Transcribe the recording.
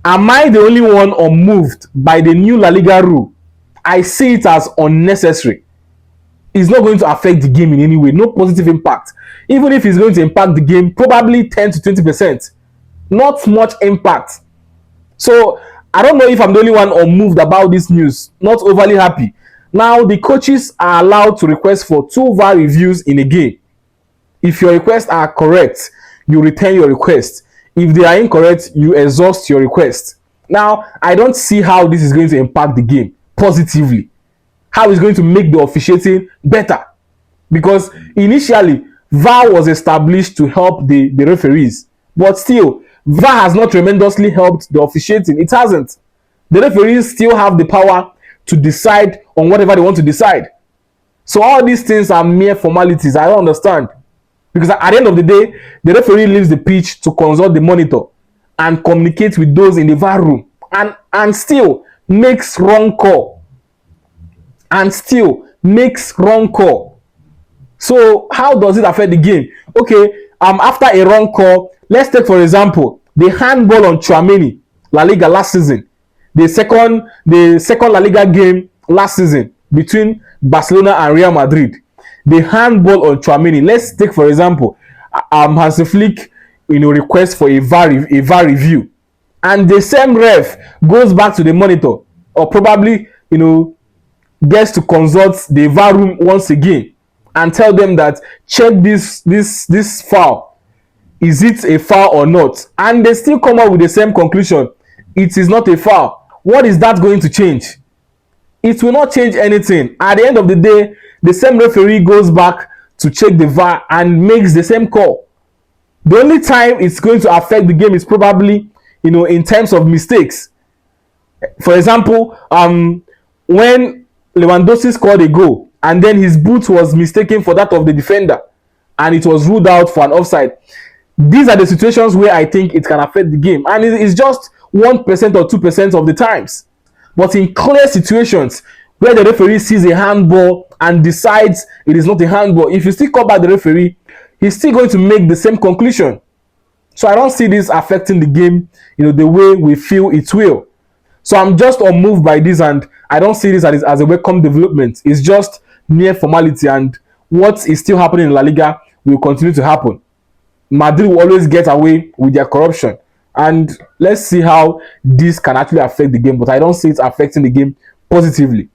Am I the only one unmoved by the new La Liga rule? I see it as unnecessary. It's not going to affect the game in any way, no positive impact. Even if it's going to impact the game, probably 10 to 20%. Not much impact. So I don't know if I'm the only one unmoved about this news, not overly happy. Now, the coaches are allowed to request for 2 VAR reviews in a game. If your requests are correct, you return your request. If they are incorrect, you exhaust your request. Now, I don't see how this is going to impact the game positively. How it's going to make the officiating better. Because initially, VAR was established to help the referees. But still, VAR has not tremendously helped the officiating. It hasn't. The referees still have the power to decide on whatever they want to decide. So all these things are mere formalities. I don't understand. Because at the end of the day, the referee leaves the pitch to consult the monitor and communicate with those in the VAR room and still makes wrong call. So how does it affect the game? Okay, after a wrong call, let's take for example the handball on Tchouaméni, La Liga last season, the second La Liga game last season between Barcelona and Real Madrid. The handball on Tchouaméni. Let's take for example, Hansi Flick, request for a VAR review, and the same ref goes back to the monitor, or probably gets to consult the VAR room once again and tell them that check this foul. Is it a foul or not? And they still come up with the same conclusion. It is not a foul. What is that going to change? It will not change anything. At the end of the day, the same referee goes back to check the VAR and makes the same call. The only time it's going to affect the game is probably, in terms of mistakes. For example, when Lewandowski scored a goal and then his boot was mistaken for that of the defender and it was ruled out for an offside. These are the situations where I think it can affect the game, and it's just 1% or 2% of the times. But in clear situations where the referee sees a handball and decides it is not a handball, if you still call back the referee, he's still going to make the same conclusion. So I don't see this affecting the game, the way we feel it will. So I'm just unmoved by this, and I don't see this as a welcome development. It's just mere formality, and what is still happening in La Liga will continue to happen. Madrid will always get away with their corruption, and let's see how this can actually affect the game. But I don't see it affecting the game positively.